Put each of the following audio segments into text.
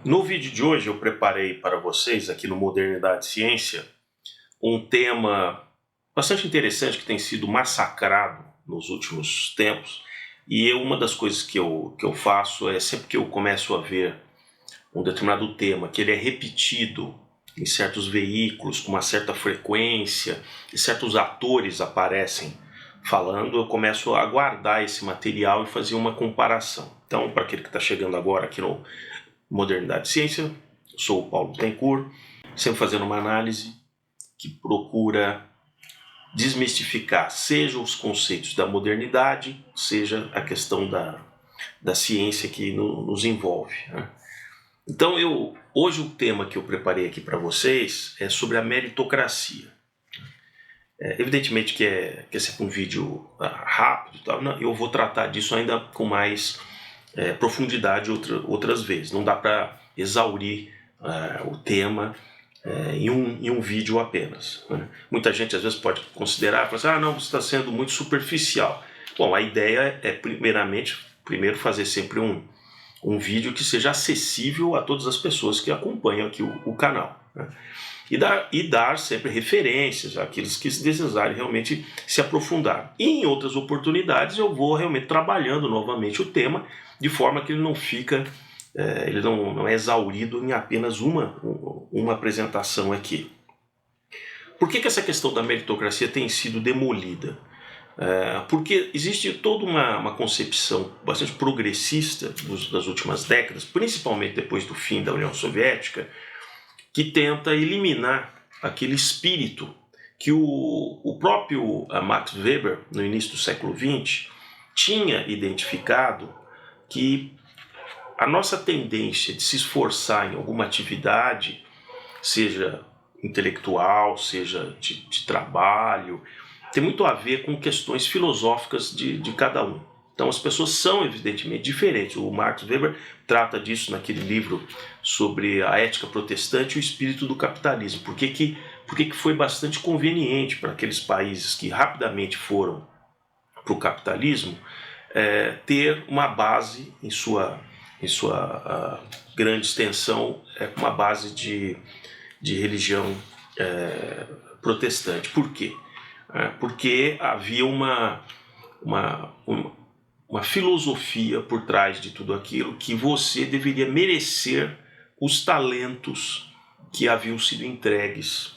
No vídeo de hoje eu preparei para vocês, aqui no Modernidade e Ciência, um tema bastante interessante que tem sido massacrado nos últimos tempos. E uma das coisas que eu faço é, sempre que eu começo a ver um determinado tema, que ele é repetido em certos veículos com uma certa frequência, e certos atores aparecem falando, eu começo a guardar esse material e fazer uma comparação. Então, para aquele que está chegando agora aqui no Modernidade e Ciência, eu sou o Paulo Bittencourt, sempre fazendo uma análise que procura desmistificar, seja os conceitos da modernidade, seja a questão da ciência que nos envolve, né? Então, hoje o tema que eu preparei aqui para vocês é sobre a meritocracia. Evidentemente que é sempre um vídeo rápido, tá? Eu vou tratar disso ainda com mais profundidade outras vezes. Não dá para exaurir o tema em um vídeo apenas, né? Muita gente às vezes pode considerar, assim, não, você está sendo muito superficial. Bom, a ideia é primeiro fazer sempre um vídeo que seja acessível a todas as pessoas que acompanham aqui o canal, né? E dar sempre referências àqueles que desejarem realmente se aprofundar. E em outras oportunidades eu vou realmente trabalhando novamente o tema, de forma que ele não fica, ele não é exaurido em apenas uma apresentação aqui. Por que essa questão da meritocracia tem sido demolida? Porque existe toda uma concepção bastante progressista das últimas décadas, principalmente depois do fim da União Soviética, que tenta eliminar aquele espírito que o próprio Max Weber, no início do século XX, tinha identificado, que a nossa tendência de se esforçar em alguma atividade, seja intelectual, seja de trabalho, tem muito a ver com questões filosóficas de cada um. Então as pessoas são evidentemente diferentes. O Max Weber trata disso naquele livro sobre a ética protestante e o espírito do capitalismo. Por que foi bastante conveniente para aqueles países que rapidamente foram para o capitalismo ter uma base em sua grande extensão, uma base de religião protestante. Por quê? Porque havia uma filosofia por trás de tudo aquilo, que você deveria merecer os talentos que haviam sido entregues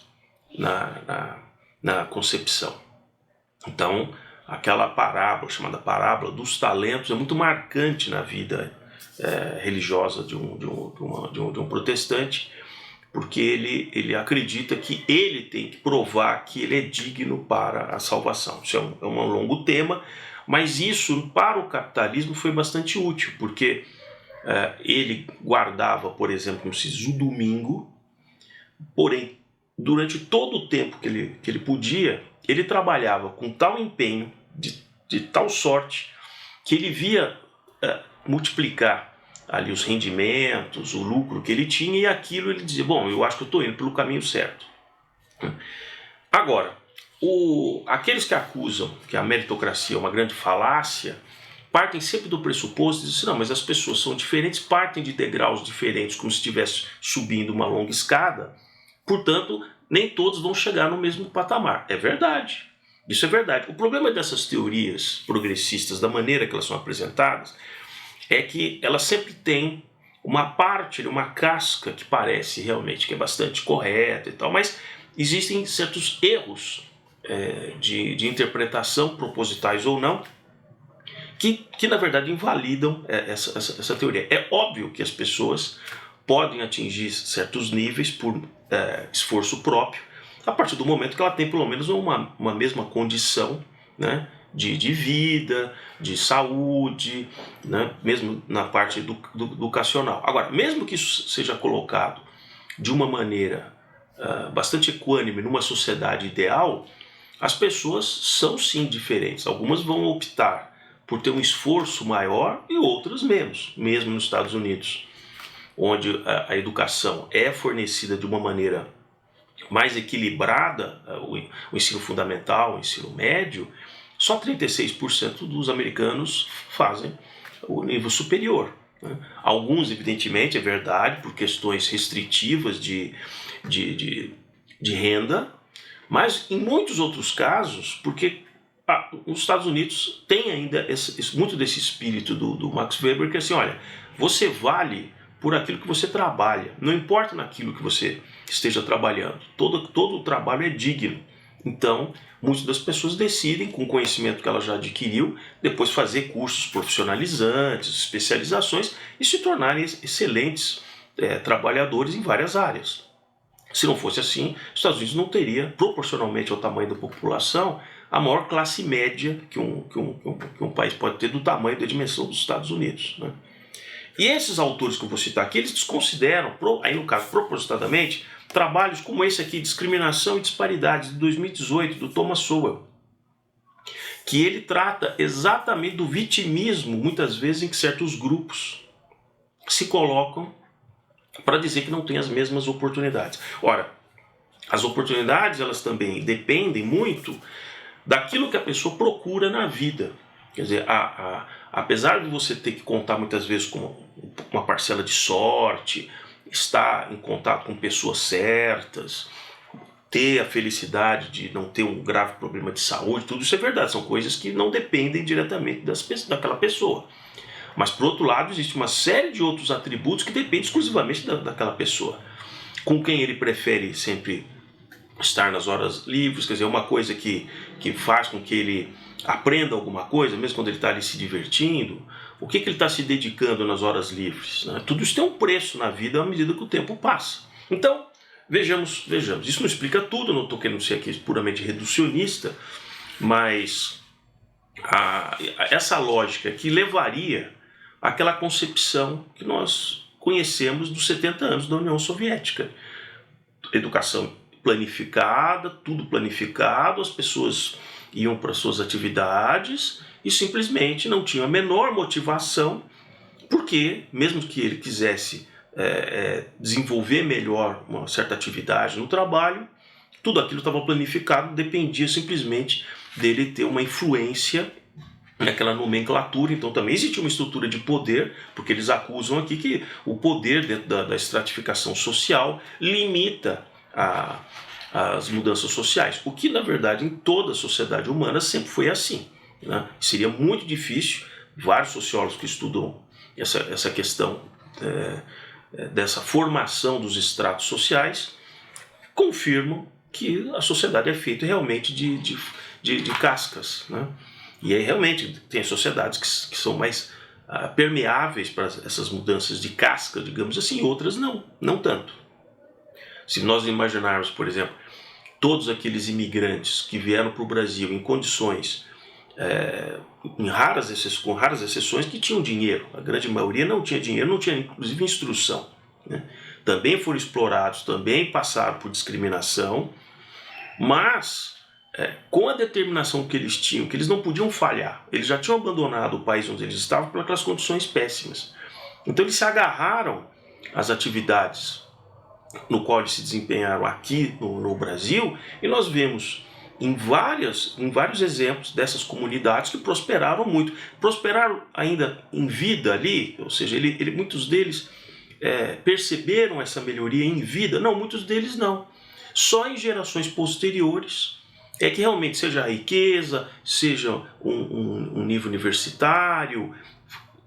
na concepção. Então, aquela parábola, chamada parábola dos talentos, é muito marcante na vida religiosa de um protestante, porque ele acredita que ele tem que provar que ele é digno para a salvação. Isso é um longo tema, mas isso para o capitalismo foi bastante útil, porque ele guardava, por exemplo, o domingo, porém, durante todo o tempo que ele podia, ele trabalhava com tal empenho, de tal sorte, que ele via multiplicar ali os rendimentos, o lucro que ele tinha, e aquilo ele dizia, bom, eu acho que eu estou indo pelo caminho certo. Agora, aqueles que acusam que a meritocracia é uma grande falácia, partem sempre do pressuposto de dizer, não, mas as pessoas são diferentes, partem de degraus diferentes, como se estivesse subindo uma longa escada, portanto, nem todos vão chegar no mesmo patamar. É verdade, isso é verdade. O problema dessas teorias progressistas, da maneira que elas são apresentadas, é que elas sempre têm uma parte, uma casca que parece realmente que é bastante correta e tal, mas existem certos erros de interpretação, propositais ou não, que na verdade invalidam essa teoria. É óbvio que as pessoas podem atingir certos níveis por esforço próprio, a partir do momento que ela tem pelo menos uma mesma condição, né, de vida, de saúde, né, mesmo na parte educacional. Agora, mesmo que isso seja colocado de uma maneira bastante equânime numa sociedade ideal, as pessoas são sim diferentes. Algumas vão optar por ter um esforço maior e outras menos. Mesmo nos Estados Unidos, onde a educação é fornecida de uma maneira mais equilibrada, o ensino fundamental, o ensino médio, só 36% dos americanos fazem o nível superior. né? Alguns, evidentemente, é verdade, por questões restritivas de renda, mas em muitos outros casos, porque os Estados Unidos têm ainda muito desse espírito do Max Weber, que é assim, olha, você vale por aquilo que você trabalha, não importa naquilo que você esteja trabalhando, todo o trabalho é digno. Então, muitas das pessoas decidem, com o conhecimento que ela já adquiriu, depois fazer cursos profissionalizantes, especializações e se tornarem excelentes trabalhadores em várias áreas. Se não fosse assim, os Estados Unidos não teria, proporcionalmente ao tamanho da população, a maior classe média que um país pode ter do tamanho da dimensão dos Estados Unidos, né? E esses autores que eu vou citar aqui, eles desconsideram, aí no caso propositadamente, trabalhos como esse aqui, Discriminação e Disparidades, de 2018, do Thomas Sowell, que ele trata exatamente do vitimismo, muitas vezes, em que certos grupos se colocam para dizer que não tem as mesmas oportunidades. Ora, as oportunidades, elas também dependem muito daquilo que a pessoa procura na vida. Quer dizer, apesar de você ter que contar muitas vezes com uma parcela de sorte, estar em contato com pessoas certas, ter a felicidade de não ter um grave problema de saúde, tudo isso é verdade, são coisas que não dependem diretamente daquela pessoa. Mas, por outro lado, existe uma série de outros atributos que dependem exclusivamente daquela pessoa. Com quem ele prefere sempre estar nas horas livres, quer dizer, uma coisa que faz com que ele aprenda alguma coisa, mesmo quando ele está ali se divertindo, o que ele está se dedicando nas horas livres, né? Tudo isso tem um preço na vida à medida que o tempo passa. Então, vejamos, isso não explica tudo, não estou querendo ser aqui puramente reducionista, mas essa lógica que levaria àquela concepção que nós conhecemos dos 70 anos da União Soviética. Educação planificada, tudo planificado, as pessoas iam para suas atividades e simplesmente não tinham a menor motivação, porque mesmo que ele quisesse desenvolver melhor uma certa atividade no trabalho, tudo aquilo estava planificado, dependia simplesmente dele ter uma influência naquela nomenclatura. Então também existe uma estrutura de poder, porque eles acusam aqui que o poder dentro da estratificação social limita as mudanças sociais, o que na verdade em toda a sociedade humana sempre foi assim, né? Seria muito difícil, vários sociólogos que estudam essa questão dessa formação dos estratos sociais confirmam que a sociedade é feita realmente de cascas, né? E aí realmente tem sociedades que são mais permeáveis para essas mudanças de casca, digamos assim, outras não tanto. Se nós imaginarmos, por exemplo, todos aqueles imigrantes que vieram para o Brasil em condições, com raras exceções, que tinham dinheiro, a grande maioria não tinha dinheiro, não tinha inclusive instrução, né? Também foram explorados, também passaram por discriminação, mas com a determinação que eles tinham, que eles não podiam falhar, eles já tinham abandonado o país onde eles estavam por aquelas condições péssimas. Então eles se agarraram às atividades no qual eles se desempenharam aqui no Brasil, e nós vemos em vários exemplos dessas comunidades que prosperaram muito. Prosperaram ainda em vida ali, ou seja, muitos deles perceberam essa melhoria em vida? Não, muitos deles não. Só em gerações posteriores é que realmente, seja a riqueza, seja um nível universitário,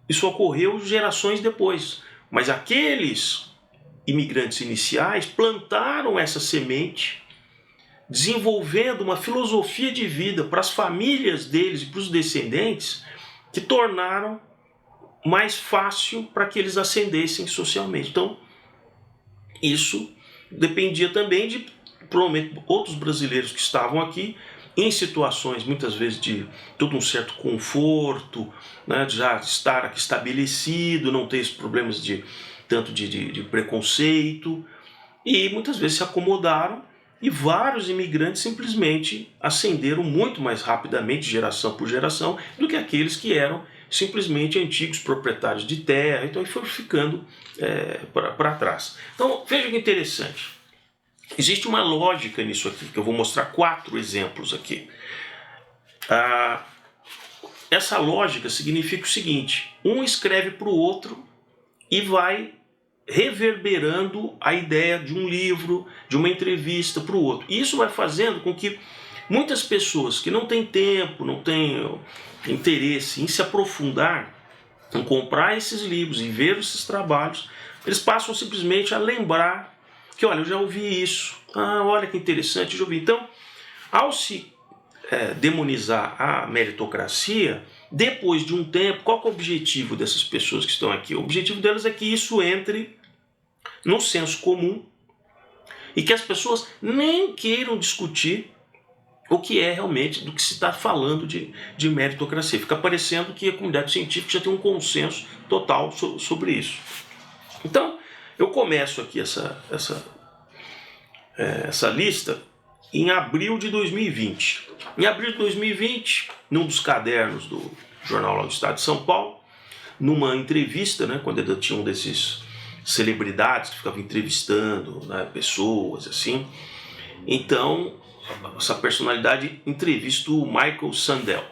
isso ocorreu gerações depois. Mas aqueles imigrantes iniciais plantaram essa semente, desenvolvendo uma filosofia de vida para as famílias deles e para os descendentes, que tornaram mais fácil para que eles ascendessem socialmente. Então, isso dependia também de, provavelmente, outros brasileiros que estavam aqui em situações, muitas vezes, de todo um certo conforto, né, de já estar aqui estabelecido, não ter esses problemas tanto de preconceito, e muitas vezes se acomodaram, e vários imigrantes simplesmente ascenderam muito mais rapidamente, geração por geração, do que aqueles que eram simplesmente antigos proprietários de terra, então foram ficando para trás. Então veja que interessante, existe uma lógica nisso aqui, que eu vou mostrar 4 exemplos aqui. Essa lógica significa o seguinte: um escreve para o outro e vai reverberando a ideia de um livro, de uma entrevista para o outro. E isso vai fazendo com que muitas pessoas que não têm tempo, não têm interesse em se aprofundar, em comprar esses livros e ver esses trabalhos, eles passam simplesmente a lembrar que, olha, eu já ouvi isso, olha que interessante, eu já ouvi. Então, ao se demonizar a meritocracia, depois de um tempo, qual que é o objetivo dessas pessoas que estão aqui? O objetivo delas é que isso entre no senso comum e que as pessoas nem queiram discutir o que é realmente do que se está falando de meritocracia. Fica parecendo que a comunidade científica já tem um consenso total sobre isso. Então, eu começo aqui essa lista em abril de 2020. Em abril de 2020, num dos cadernos do Jornal lá do Estado de São Paulo, numa entrevista, né, quando ainda tinha um desses celebridades que ficavam entrevistando, né, pessoas assim, então essa personalidade entrevista o Michael Sandel.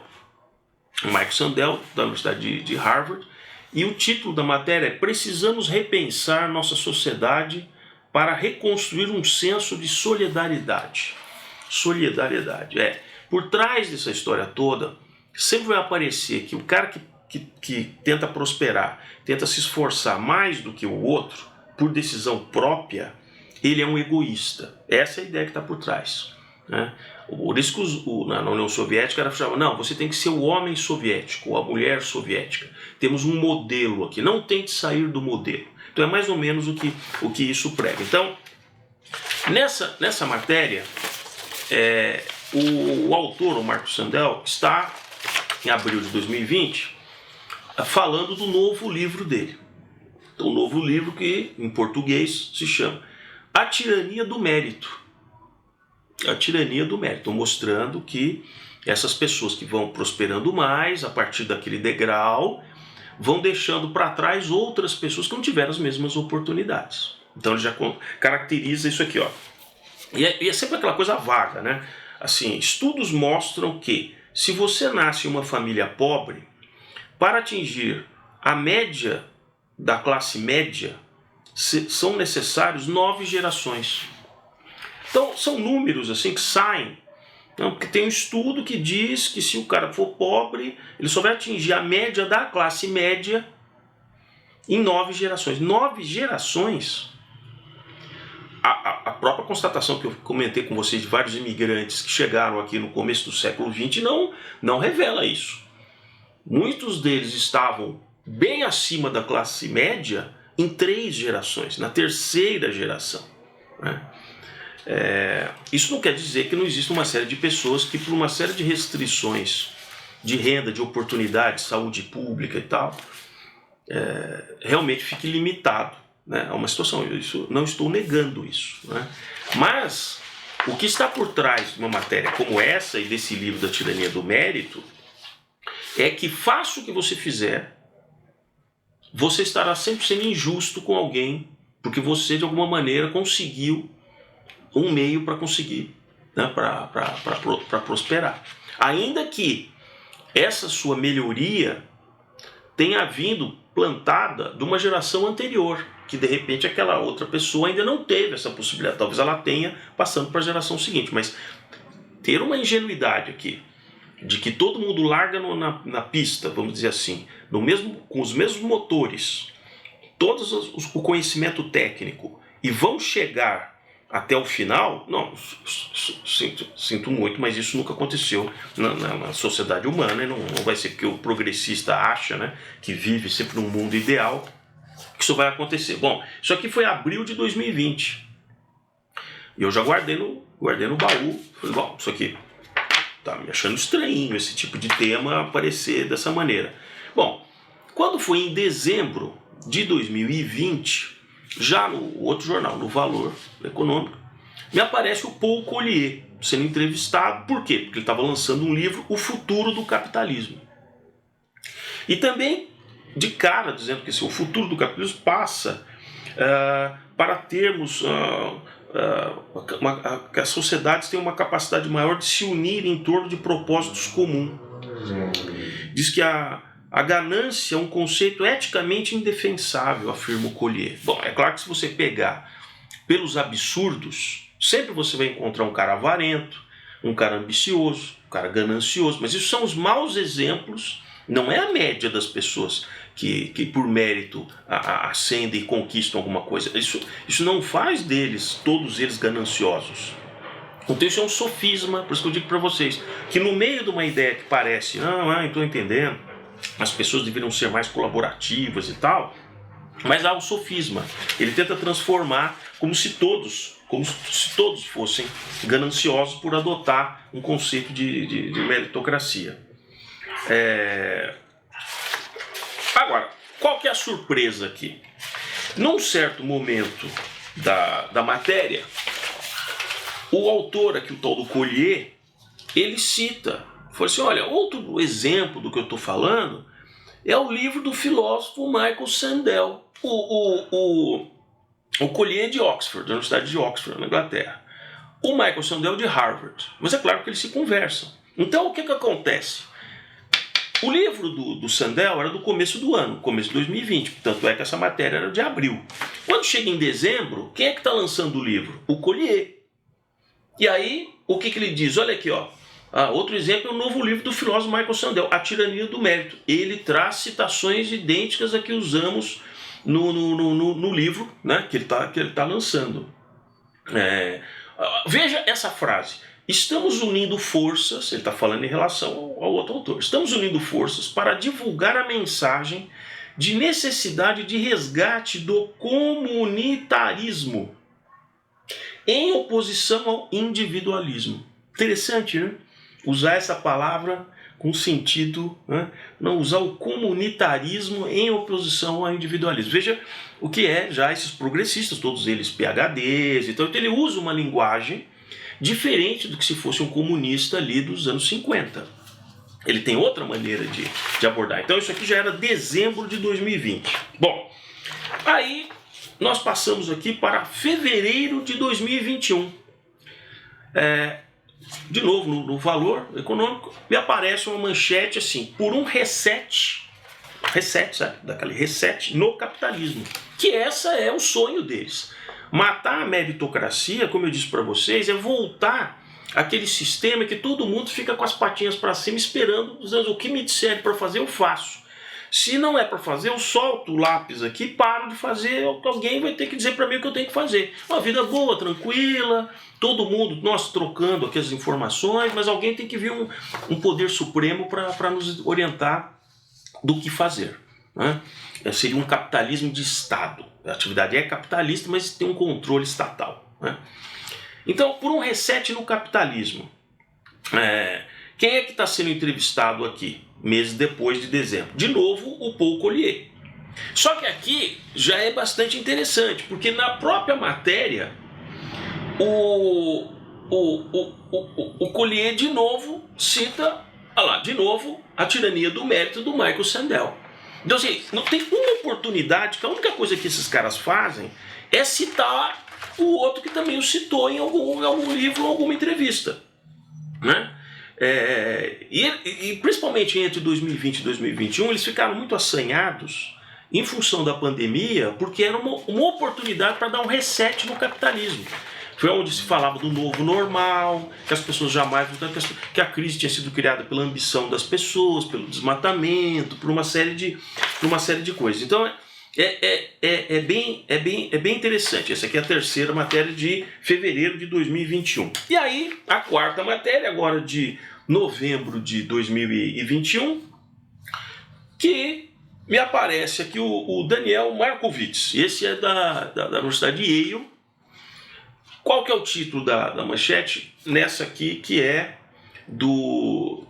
O Michael Sandel, da Universidade de Harvard, e o título da matéria é Precisamos repensar nossa sociedade para reconstruir um senso de solidariedade. Solidariedade. Por trás dessa história toda, sempre vai aparecer que o cara que tenta prosperar, tenta se esforçar mais do que o outro, por decisão própria, ele é um egoísta. Essa é a ideia que está por trás, né? Por isso que na União Soviética era chamado, não, você tem que ser o homem soviético, ou a mulher soviética. Temos um modelo aqui, não tente sair do modelo. Então é mais ou menos o que isso prega. Então, nessa matéria, o autor, o Michael Sandel, está, em abril de 2020, falando do novo livro dele. Então, um novo livro que, em português, se chama A Tirania do Mérito. A tirania do mérito, mostrando que essas pessoas que vão prosperando mais, a partir daquele degrau, vão deixando para trás outras pessoas que não tiveram as mesmas oportunidades. Então ele já caracteriza isso aqui, ó. E é sempre aquela coisa vaga, né? Assim, estudos mostram que se você nasce em uma família pobre, para atingir a média da classe média, são necessários 9 gerações. Então, são números assim que saem, não, porque tem um estudo que diz que se o cara for pobre, ele só vai atingir a média da classe média em 9 gerações. 9 gerações? A própria constatação que eu comentei com vocês de vários imigrantes que chegaram aqui no começo do século XX não revela isso. Muitos deles estavam bem acima da classe média em 3 gerações, na terceira geração, né? Isso não quer dizer que não existe uma série de pessoas que, por uma série de restrições de renda, de oportunidade, saúde pública e tal, realmente fique limitado, né, a uma situação. Eu não estou negando isso, né? Mas o que está por trás de uma matéria como essa e desse livro da Tirania do Mérito é que, faça o que você fizer, você estará sempre sendo injusto com alguém, porque você de alguma maneira conseguiu um meio para conseguir, né, para prosperar. Ainda que essa sua melhoria tenha vindo plantada de uma geração anterior, que de repente aquela outra pessoa ainda não teve essa possibilidade. Talvez ela tenha passando para a geração seguinte, mas ter uma ingenuidade aqui, de que todo mundo larga na pista, vamos dizer assim, com os mesmos motores, o conhecimento técnico, e vão chegar até o final, não, sinto muito, mas isso nunca aconteceu na sociedade humana, não vai ser porque o progressista acha, né, que vive sempre num mundo ideal, que isso vai acontecer. Bom, isso aqui foi abril de 2020, e eu já guardei no baú, falei, bom, isso aqui tá me achando estranho, esse tipo de tema aparecer dessa maneira. Bom, quando foi em dezembro de 2020, já no outro jornal, no Valor Econômico, me aparece o Paul Collier sendo entrevistado. Por quê? Porque ele estava lançando um livro, O Futuro do Capitalismo. E também, de cara, dizendo que o futuro do capitalismo passa para termos que as sociedades têm uma capacidade maior de se unir em torno de propósitos comuns. Diz que A ganância é um conceito eticamente indefensável, afirma o Collier. Bom, é claro que se você pegar pelos absurdos, sempre você vai encontrar um cara avarento, um cara ambicioso, um cara ganancioso, mas isso são os maus exemplos, não é a média das pessoas que por mérito ascendem e conquistam alguma coisa. Isso não faz deles, todos eles, gananciosos. Então isso é um sofisma, por isso que eu digo para vocês, que no meio de uma ideia que parece, estou entendendo, as pessoas deveriam ser mais colaborativas e tal, mas há um sofisma. Ele tenta transformar como se todos fossem gananciosos por adotar um conceito de meritocracia. Agora, qual que é a surpresa aqui? Num certo momento da matéria, o autor aqui, o tal do Collier, ele cita, falou assim, olha, outro exemplo do que eu estou falando é o livro do filósofo Michael Sandel. O Collier é de Oxford, da Universidade de Oxford, na Inglaterra. O Michael Sandel de Harvard. Mas é claro que eles se conversam. Então, o que acontece? O livro do Sandel era do começo do ano, começo de 2020. Tanto é que essa matéria era de abril. Quando chega em dezembro, quem é que está lançando o livro? O Collier. E aí, o que ele diz? Olha aqui, ó. Outro exemplo é o novo livro do filósofo Michael Sandel, A Tirania do Mérito. Ele traz citações idênticas a que usamos no livro, né, que ele tá lançando. Veja essa frase. Estamos unindo forças, ele está falando em relação ao outro autor, estamos unindo forças para divulgar a mensagem de necessidade de resgate do comunitarismo em oposição ao individualismo. Interessante, né? Usar essa palavra com sentido, né? Não usar o comunitarismo em oposição ao individualismo. Veja o que é já esses progressistas, todos eles PhDs, então ele usa uma linguagem diferente do que se fosse um comunista ali dos anos 50. Ele tem outra maneira de abordar. Então isso aqui já era dezembro de 2020. Bom, aí nós passamos aqui para fevereiro de 2021. De novo, no valor econômico, me aparece uma manchete assim, por um reset, sabe? Daquele reset no capitalismo. Que essa é o sonho deles. Matar a meritocracia, como eu disse para vocês, é voltar àquele sistema que todo mundo fica com as patinhas para cima esperando, dizendo, o que me disserem para fazer eu faço. Se não é para fazer, eu solto o lápis aqui, paro de fazer, alguém vai ter que dizer para mim o que eu tenho que fazer. Uma vida boa, tranquila, todo mundo, nós trocando aqui as informações, mas alguém tem que vir um poder supremo para nos orientar do que fazer, né? Seria um capitalismo de Estado. A atividade é capitalista, mas tem um controle estatal, né? Então, por um reset no capitalismo, quem é que está sendo entrevistado aqui, meses depois de dezembro? De novo, o Paul Collier. Só que aqui já é bastante interessante, porque na própria matéria, o Collier de novo cita, de novo, A Tirania do Mérito do Michael Sandel. Então, assim, não tem uma oportunidade, que a única coisa que esses caras fazem é citar o outro que também o citou em algum livro ou alguma entrevista, né? E principalmente entre 2020 e 2021, eles ficaram muito assanhados em função da pandemia, porque era uma oportunidade para dar um reset no capitalismo. Foi onde se falava do novo normal, que as pessoas jamais... que a crise tinha sido criada pela ambição das pessoas, pelo desmatamento, por uma série de coisas. Então é bem interessante. Essa aqui é a terceira matéria de fevereiro de 2021. E aí, a quarta matéria, agora de novembro de 2021, que me aparece aqui o Daniel Markovits. Esse é da Universidade de Yale. Qual que é o título da manchete? Nessa aqui, que é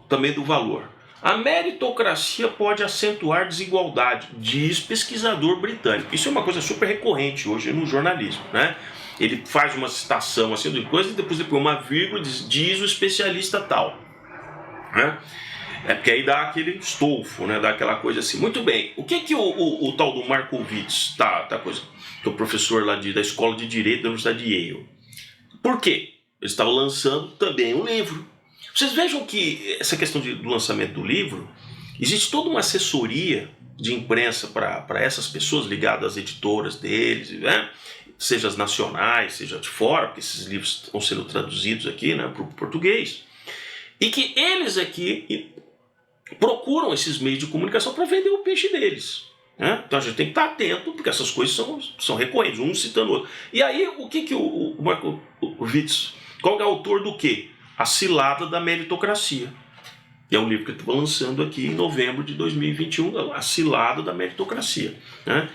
também do valor. A meritocracia pode acentuar desigualdade, diz pesquisador britânico. Isso é uma coisa super recorrente hoje no jornalismo, né? Ele faz uma citação assim de coisa e depois uma vírgula diz o especialista tal, né? Porque aí dá aquele estofo, né? Dá aquela coisa assim. Muito bem. O que o tal do Markovits coisa, que é o professor lá da Escola de Direito da Universidade de Yale? Por quê? Eles estavam lançando também um livro. Vocês vejam que essa questão do lançamento do livro Existe toda uma assessoria de imprensa para essas pessoas ligadas às editoras deles, né? Seja as nacionais, seja de fora, porque esses livros estão sendo traduzidos aqui, né, para o português, e que eles aqui procuram esses meios de comunicação para vender o peixe deles. Né? Então a gente tem que estar atento, porque essas coisas são recorrentes, um citando o outro. E aí, o que o Marco Witz, qual é o autor do quê? A Cilada da Meritocracia. Que é um livro que eu estou lançando aqui em novembro de 2021, A Cilada da Meritocracia. Né?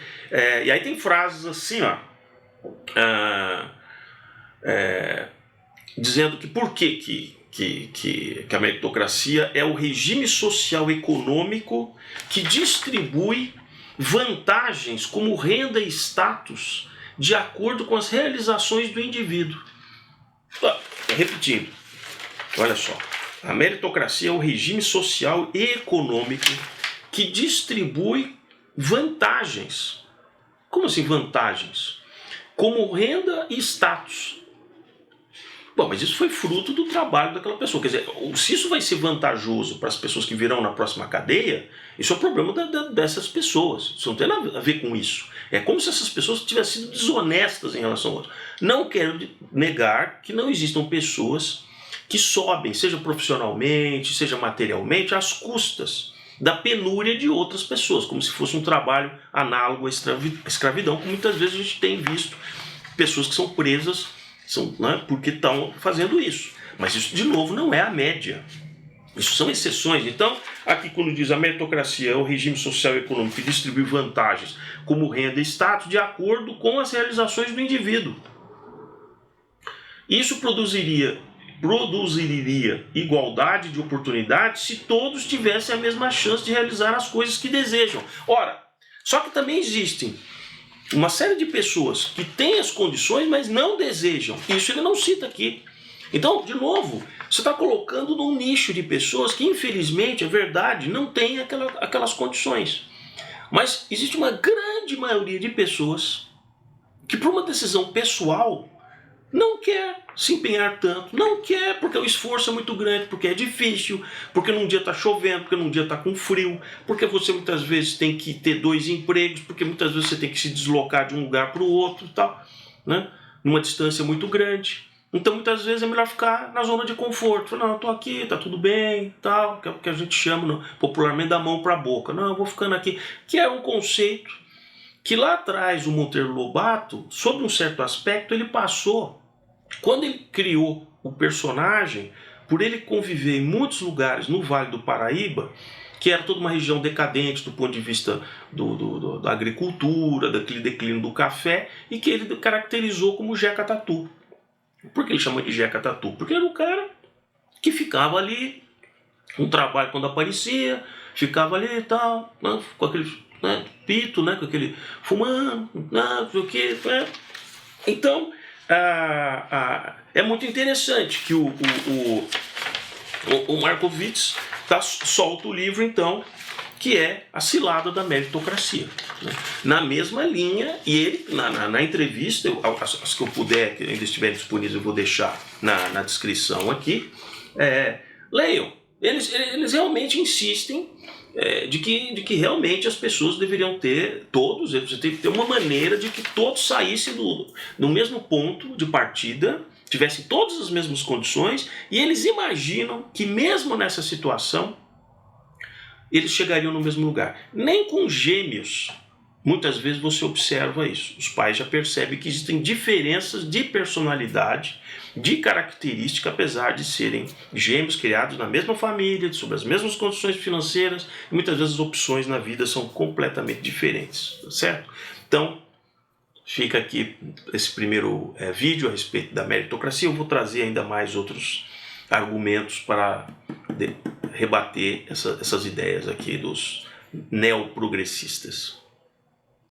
E aí tem frases assim, ó, dizendo que por que a meritocracia é o regime social econômico que distribui vantagens como renda e status de acordo com as realizações do indivíduo. Repetindo, olha só. A meritocracia é o regime social e econômico que distribui vantagens. Como assim vantagens? Como renda e status. Bom, mas isso foi fruto do trabalho daquela pessoa. Quer dizer, se isso vai ser vantajoso para as pessoas que virão na próxima cadeia, isso é o problema dessas pessoas. Isso não tem nada a ver com isso. É como se essas pessoas tivessem sido desonestas em relação ao outro. Não quero negar que não existam pessoas que sobem, seja profissionalmente, seja materialmente, às custas da penúria de outras pessoas, como se fosse um trabalho análogo à escravidão, como muitas vezes a gente tem visto pessoas que são presas porque estão fazendo isso. Mas isso, de novo, não é a média. Isso são exceções. Então, aqui quando diz a meritocracia é o regime social e econômico que distribui vantagens como renda e status de acordo com as realizações do indivíduo. Isso produziria igualdade de oportunidades se todos tivessem a mesma chance de realizar as coisas que desejam. Ora, só que também existem uma série de pessoas que têm as condições, mas não desejam. Isso ele não cita aqui. Então, de novo, você está colocando num nicho de pessoas que, infelizmente, é verdade, não têm aquelas condições. Mas existe uma grande maioria de pessoas que, por uma decisão pessoal, não quer se empenhar tanto, não quer porque o esforço é muito grande, porque é difícil, porque num dia está chovendo, porque num dia está com frio, porque você muitas vezes tem que ter 2 empregos, porque muitas vezes você tem que se deslocar de um lugar para o outro e tal, né? Numa distância muito grande. Então muitas vezes é melhor ficar na zona de conforto. Não, eu estou aqui, está tudo bem, tal, que é o que a gente chama popularmente da mão para a boca. Não, eu vou ficando aqui, que é um conceito que lá atrás o Monteiro Lobato, sob um certo aspecto, ele passou. Quando ele criou o personagem, por ele conviver em muitos lugares no Vale do Paraíba, que era toda uma região decadente do ponto de vista da agricultura, daquele declínio do café, e que ele caracterizou como Jeca Tatu. Por que ele chamou de Jeca Tatu? Porque era um cara que ficava ali, um trabalho quando aparecia, ficava ali e tal, né, com aquele pito, né, com aquele fumando, não sei o que. Né? Então, é muito interessante que o Marco Witz solta o livro, então, que é A Cilada da Meritocracia. Né? Na mesma linha, e ele, na entrevista, as que eu puder, que ainda estiverem disponíveis, eu vou deixar na descrição aqui, leiam. Eles realmente insistem de que realmente as pessoas deveriam ter, você tem que ter uma maneira de que todos saíssem do mesmo ponto de partida, tivessem todas as mesmas condições, e eles imaginam que mesmo nessa situação, eles chegariam no mesmo lugar. Nem com gêmeos, muitas vezes você observa isso. Os pais já percebem que existem diferenças de personalidade, de característica, apesar de serem gêmeos criados na mesma família, sob as mesmas condições financeiras, e muitas vezes as opções na vida são completamente diferentes, certo? Então, fica aqui esse primeiro vídeo a respeito da meritocracia. Eu vou trazer ainda mais outros argumentos para rebater essas ideias aqui dos neoprogressistas.